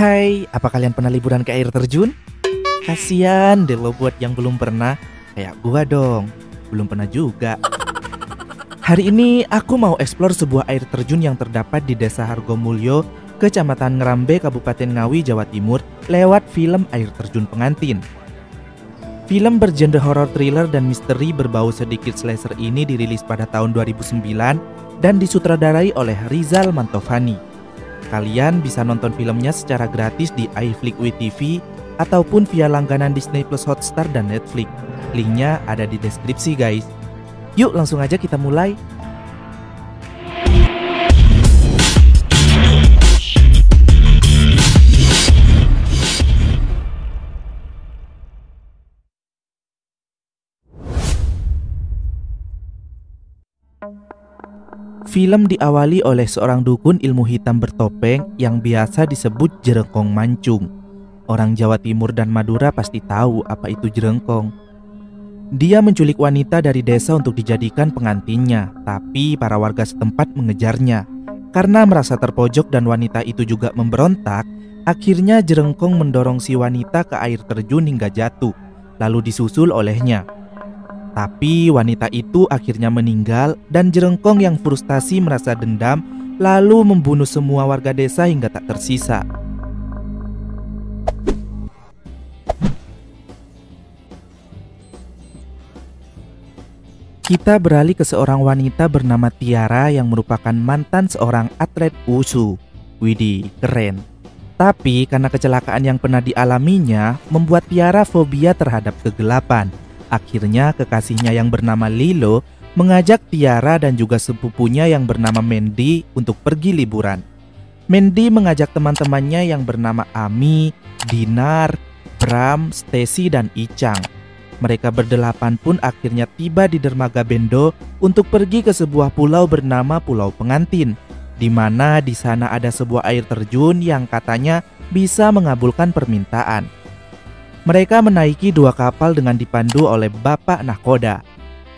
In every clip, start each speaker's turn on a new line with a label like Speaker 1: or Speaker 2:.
Speaker 1: Hai, apa kalian pernah liburan ke air terjun? Kasian deh lo buat yang belum pernah. Kayak gua dong, belum pernah juga. Hari ini aku mau eksplor sebuah air terjun yang terdapat di Desa Hargomulyo, Kecamatan Ngerambe, Kabupaten Ngawi, Jawa Timur, lewat film Air Terjun Pengantin. Film bergenre horror thriller dan misteri berbau sedikit slasher ini dirilis pada tahun 2009 dan disutradarai oleh Rizal Mantovani. Kalian bisa nonton filmnya secara gratis di iFlix WeTV ataupun via langganan Disney Plus Hotstar dan Netflix. Linknya ada di deskripsi guys. Yuk langsung aja kita mulai. Film diawali oleh seorang dukun ilmu hitam bertopeng yang biasa disebut Jerengkong Mancung. Orang Jawa Timur dan Madura pasti tahu apa itu jerengkong. Dia menculik wanita dari desa untuk dijadikan pengantinnya, tapi para warga setempat mengejarnya. Karena merasa terpojok dan wanita itu juga memberontak, akhirnya Jerengkong mendorong si wanita ke air terjun hingga jatuh, lalu disusul olehnya. Tapi wanita itu akhirnya meninggal dan Jerengkong yang frustasi merasa dendam lalu membunuh semua warga desa hingga tak tersisa. Kita beralih ke seorang wanita bernama Tiara yang merupakan mantan seorang atlet wushu. Widih, keren. Tapi karena kecelakaan yang pernah dialaminya membuat Tiara fobia terhadap kegelapan. Akhirnya kekasihnya yang bernama Lilo mengajak Tiara dan juga sepupunya yang bernama Mandy untuk pergi liburan. Mandy mengajak teman-temannya yang bernama Ami, Dinar, Bram, Stacy, dan Icang. Mereka berdelapan pun akhirnya tiba di dermaga Bendo untuk pergi ke sebuah pulau bernama Pulau Pengantin, di mana di sana ada sebuah air terjun yang katanya bisa mengabulkan permintaan. Mereka menaiki dua kapal dengan dipandu oleh Bapak Nahkoda.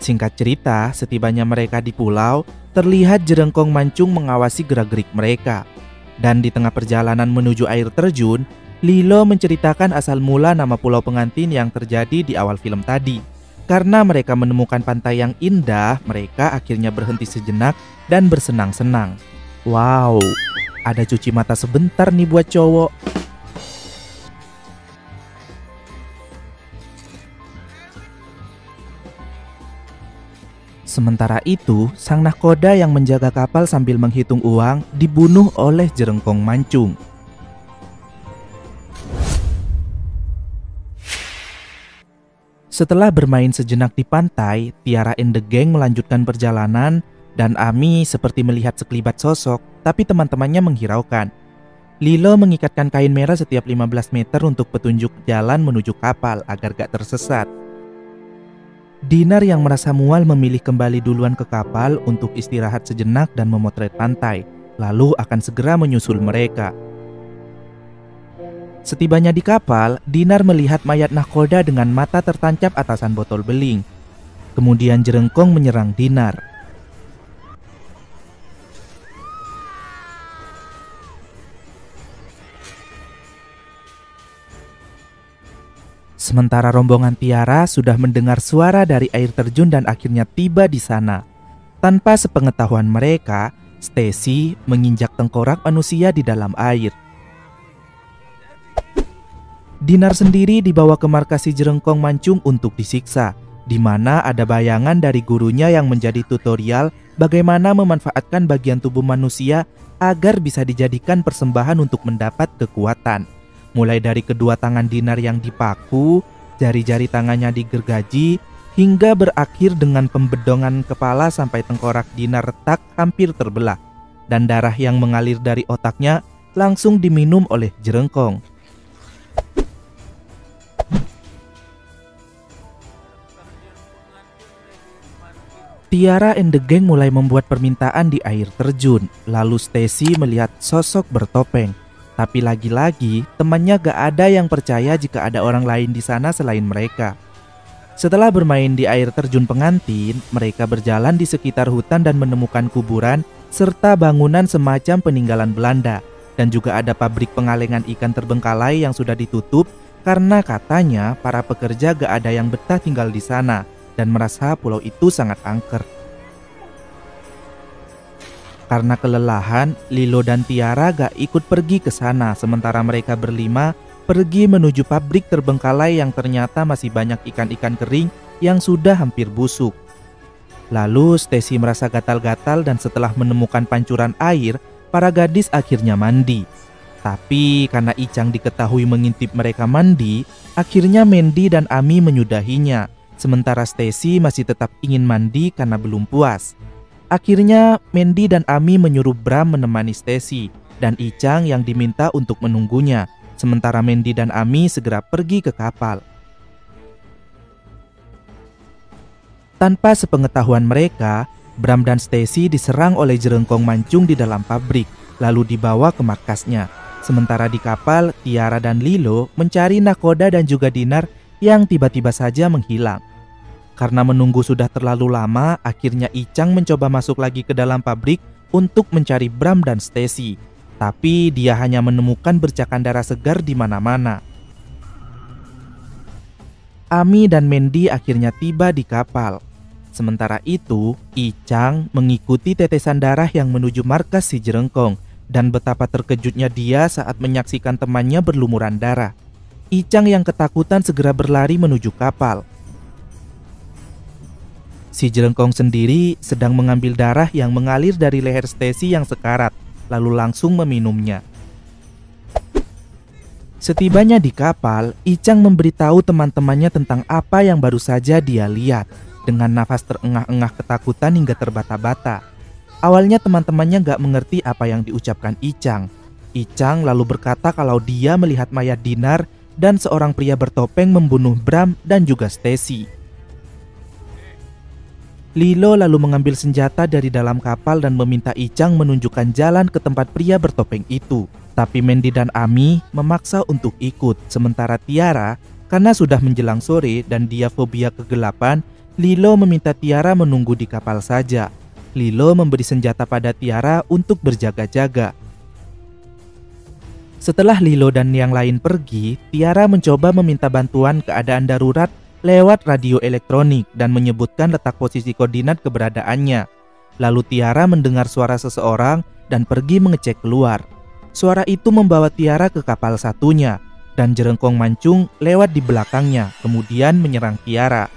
Speaker 1: Singkat cerita, setibanya mereka di pulau, terlihat Jerengkong Mancung mengawasi gerak-gerik mereka. Dan di tengah perjalanan menuju air terjun, Lilo menceritakan asal mula nama Pulau Pengantin yang terjadi di awal film tadi. Karena mereka menemukan pantai yang indah, mereka akhirnya berhenti sejenak dan bersenang-senang. Wow, ada cuci mata sebentar nih buat cowok. Sementara itu, sang nahkoda yang menjaga kapal sambil menghitung uang dibunuh oleh Jerengkong Mancung. Setelah bermain sejenak di pantai, Tiara and the Gang melanjutkan perjalanan dan Ami seperti melihat sekelibat sosok, tapi teman-temannya menghiraukan. Lilo mengikatkan kain merah setiap 15 meter untuk petunjuk jalan menuju kapal agar gak tersesat. Dinar yang merasa mual memilih kembali duluan ke kapal untuk istirahat sejenak dan memotret pantai, lalu akan segera menyusul mereka. Setibanya di kapal, Dinar melihat mayat nahkoda dengan mata tertancap atasan botol beling. Kemudian Jerengkong menyerang Dinar. Sementara rombongan Tiara sudah mendengar suara dari air terjun dan akhirnya tiba di sana. Tanpa sepengetahuan mereka, Stacy menginjak tengkorak manusia di dalam air. Dinar sendiri dibawa ke markas Jerengkong Mancung untuk disiksa, di mana ada bayangan dari gurunya yang menjadi tutorial bagaimana memanfaatkan bagian tubuh manusia agar bisa dijadikan persembahan untuk mendapat kekuatan. Mulai dari kedua tangan Dinar yang dipaku, jari-jari tangannya digergaji, hingga berakhir dengan pembedongan kepala sampai tengkorak Dinar retak hampir terbelah. Dan darah yang mengalir dari otaknya langsung diminum oleh Jerengkong. Tiara and the Gang mulai membuat permintaan di air terjun. Lalu Stacy melihat sosok bertopeng. Tapi lagi-lagi temannya gak ada yang percaya jika ada orang lain di sana selain mereka. Setelah bermain di air terjun pengantin, mereka berjalan di sekitar hutan dan menemukan kuburan serta bangunan semacam peninggalan Belanda. dan juga ada pabrik pengalengan ikan terbengkalai yang sudah ditutup karena katanya para pekerja gak ada yang betah tinggal di sana dan merasa pulau itu sangat angker. Karena kelelahan, Lilo dan Tiara gak ikut pergi ke sana, sementara mereka berlima pergi menuju pabrik terbengkalai yang ternyata masih banyak ikan-ikan kering yang sudah hampir busuk. Lalu Stacy merasa gatal-gatal dan setelah menemukan pancuran air, para gadis akhirnya mandi. Tapi karena Icang diketahui mengintip mereka mandi, akhirnya Mandy dan Ami menyudahinya. Sementara Stacy masih tetap ingin mandi karena belum puas. Akhirnya Mandy dan Ami menyuruh Bram menemani Stacy dan Icang yang diminta untuk menunggunya. Sementara Mandy dan Ami segera pergi ke kapal. Tanpa sepengetahuan mereka, Bram dan Stacy diserang oleh jerengkong mancung di dalam pabrik, lalu dibawa ke markasnya. Sementara di kapal, Tiara dan Lilo mencari Nakoda dan juga Dinar yang tiba-tiba saja menghilang. Karena menunggu sudah terlalu lama, akhirnya Icang mencoba masuk lagi ke dalam pabrik untuk mencari Bram dan Stacy. Tapi dia hanya menemukan bercakan darah segar di mana-mana. Ami dan Mandy akhirnya tiba di kapal. Sementara itu, Icang mengikuti tetesan darah yang menuju markas si jerengkong dan betapa terkejutnya dia saat menyaksikan temannya berlumuran darah. Icang yang ketakutan segera berlari menuju kapal. Si jerengkong sendiri sedang mengambil darah yang mengalir dari leher Stacy yang sekarat, lalu langsung meminumnya. Setibanya di kapal, Icang memberitahu teman-temannya tentang apa yang baru saja dia lihat. Dengan nafas terengah-engah ketakutan hingga terbata-bata. Awalnya teman-temannya gak mengerti apa yang diucapkan Icang. Icang lalu berkata kalau dia melihat mayat Dinar dan seorang pria bertopeng membunuh Bram dan juga Stacy. Lilo lalu mengambil senjata dari dalam kapal dan meminta Icang menunjukkan jalan ke tempat pria bertopeng itu. Tapi Mandy dan Ami memaksa untuk ikut. Sementara Tiara, karena sudah menjelang sore dan dia fobia kegelapan, Lilo meminta Tiara menunggu di kapal saja. Lilo memberi senjata pada Tiara untuk berjaga-jaga. Setelah Lilo dan yang lain pergi, Tiara mencoba meminta bantuan keadaan darurat lewat radio elektronik dan menyebutkan letak posisi koordinat keberadaannya. Lalu Tiara mendengar suara seseorang dan pergi mengecek keluar. Suara itu membawa Tiara ke kapal satunya dan jerengkong mancung lewat di belakangnya, kemudian menyerang Tiara.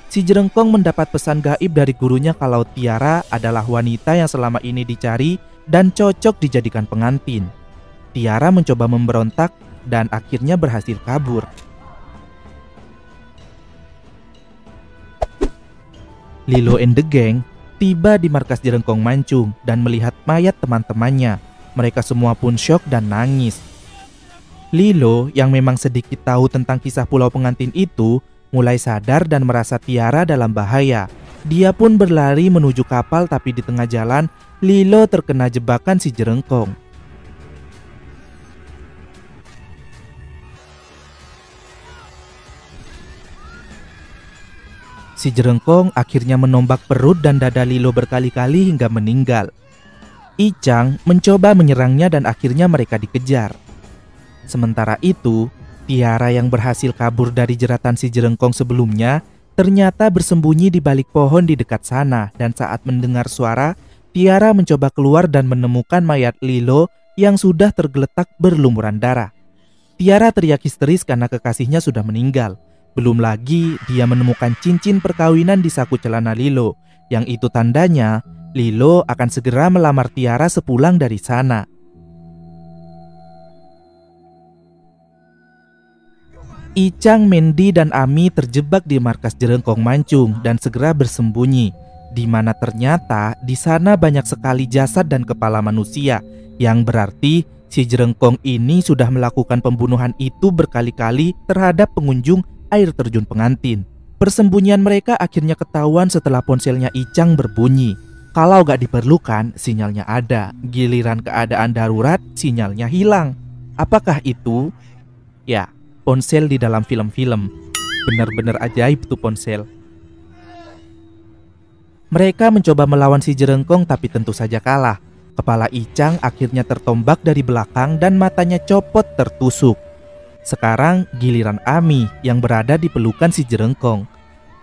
Speaker 1: Si jerengkong mendapat pesan gaib dari gurunya kalau Tiara adalah wanita yang selama ini dicari dan cocok dijadikan pengantin. Tiara mencoba memberontak dan akhirnya berhasil kabur. Lilo and the gang tiba di markas jerengkong mancung dan melihat mayat teman-temannya. Mereka semua pun syok dan nangis. Lilo yang memang sedikit tahu tentang kisah pulau pengantin itu mulai sadar dan merasa Tiara dalam bahaya. Dia pun berlari menuju kapal, tapi di tengah jalan Lilo terkena jebakan si jerengkong. Si jerengkong akhirnya menombak perut dan dada Lilo berkali-kali hingga meninggal. Icang mencoba menyerangnya dan akhirnya mereka dikejar. Sementara itu, Tiara yang berhasil kabur dari jeratan si jerengkong sebelumnya ternyata bersembunyi di balik pohon di dekat sana, dan saat mendengar suara, Tiara mencoba keluar dan menemukan mayat Lilo yang sudah tergeletak berlumuran darah. Tiara teriak histeris karena kekasihnya sudah meninggal. Belum lagi dia menemukan cincin perkawinan di saku celana Lilo, yang itu tandanya Lilo akan segera melamar Tiara sepulang dari sana. Icang, Mandy, dan Ami terjebak di markas jerengkong mancung dan segera bersembunyi, di mana ternyata di sana banyak sekali jasad dan kepala manusia, yang berarti si jerengkong ini sudah melakukan pembunuhan itu berkali-kali terhadap pengunjung air terjun pengantin. Persembunyian mereka akhirnya ketahuan setelah ponselnya Icang berbunyi. Kalau gak diperlukan, sinyalnya ada. Giliran keadaan darurat, sinyalnya hilang. Apakah itu? Ya, ponsel di dalam film-film. Benar-benar ajaib tuh ponsel. Mereka mencoba melawan si jerengkong tapi tentu saja kalah. Kepala Icang akhirnya tertombak dari belakang dan matanya copot tertusuk. Sekarang giliran Ami yang berada di pelukan si Jerengkong.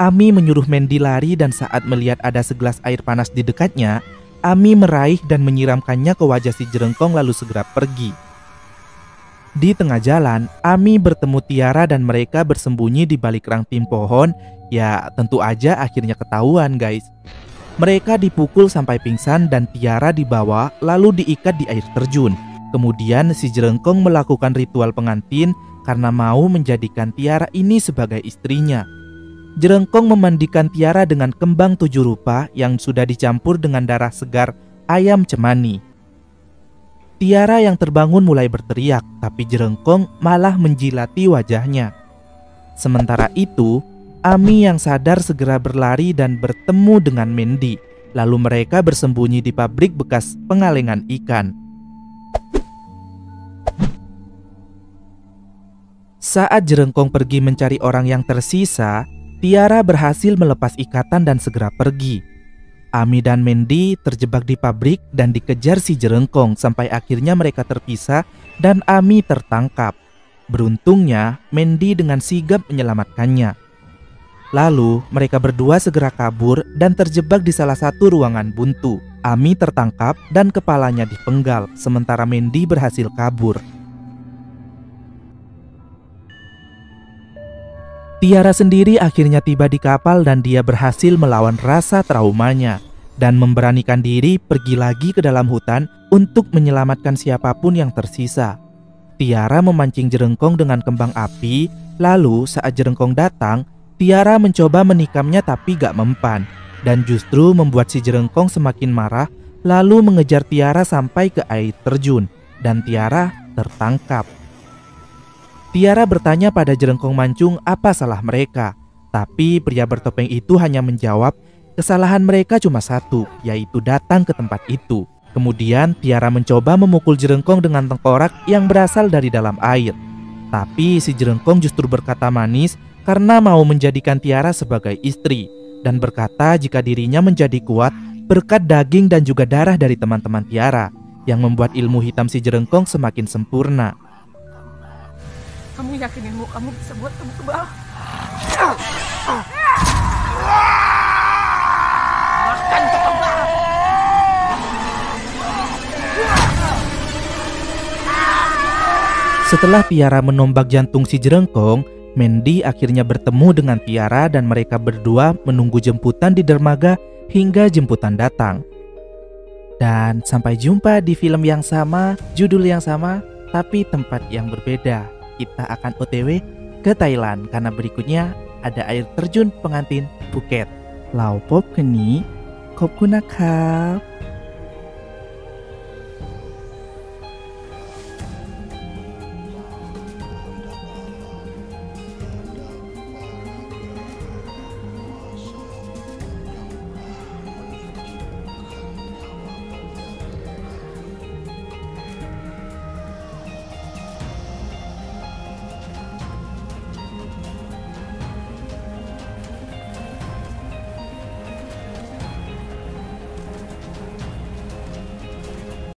Speaker 1: Ami menyuruh Mandy lari dan saat melihat ada segelas air panas di dekatnya, Ami meraih dan menyiramkannya ke wajah si Jerengkong lalu segera pergi. Di tengah jalan, Ami bertemu Tiara dan mereka bersembunyi di balik ranting pohon. Ya tentu aja akhirnya ketahuan guys. Mereka dipukul sampai pingsan dan Tiara dibawa lalu diikat di air terjun. Kemudian si Jerengkong melakukan ritual pengantin karena mau menjadikan Tiara ini sebagai istrinya. Jerengkong memandikan Tiara dengan kembang 7 rupa yang sudah dicampur dengan darah segar ayam cemani. Tiara yang terbangun mulai berteriak, tapi Jerengkong malah menjilati wajahnya. Sementara itu, Ami yang sadar segera berlari dan bertemu dengan Mandy. Lalu mereka bersembunyi di pabrik bekas pengalengan ikan. Saat Jerengkong pergi mencari orang yang tersisa, Tiara berhasil melepas ikatan dan segera pergi. Ami dan Mandy terjebak di pabrik dan dikejar si Jerengkong sampai akhirnya mereka terpisah dan Ami tertangkap. Beruntungnya, Mandy dengan sigap menyelamatkannya. Lalu mereka berdua segera kabur dan terjebak di salah satu ruangan buntu. Ami tertangkap dan kepalanya dipenggal, sementara Mandy berhasil kabur. Tiara sendiri akhirnya tiba di kapal dan dia berhasil melawan rasa traumanya dan memberanikan diri pergi lagi ke dalam hutan untuk menyelamatkan siapapun yang tersisa. Tiara memancing Jerengkong dengan kembang api, lalu saat Jerengkong datang, Tiara mencoba menikamnya tapi gak mempan dan justru membuat si Jerengkong semakin marah lalu mengejar Tiara sampai ke air terjun dan Tiara tertangkap. Tiara bertanya pada Jerengkong mancung apa salah mereka, tapi pria bertopeng itu hanya menjawab kesalahan mereka cuma satu, yaitu datang ke tempat itu. Kemudian Tiara mencoba memukul Jerengkong dengan tengkorak yang berasal dari dalam air. Tapi si Jerengkong justru berkata manis karena mau menjadikan Tiara sebagai istri dan berkata jika dirinya menjadi kuat berkat daging dan juga darah dari teman-teman Tiara yang membuat ilmu hitam si Jerengkong semakin sempurna.
Speaker 2: Kamu yakin ilmu kamu bisa buat kamu kebal? Makan kebal.
Speaker 1: Setelah Tiara menombak jantung si Jerengkong, Mandy akhirnya bertemu dengan Tiara dan mereka berdua menunggu jemputan di dermaga hingga jemputan datang. Dan sampai jumpa di film yang sama, judul yang sama, tapi tempat yang berbeda. Kita akan OTW ke Thailand karena berikutnya ada air terjun pengantin Phuket. Lao pop keni, khop kunนะครับ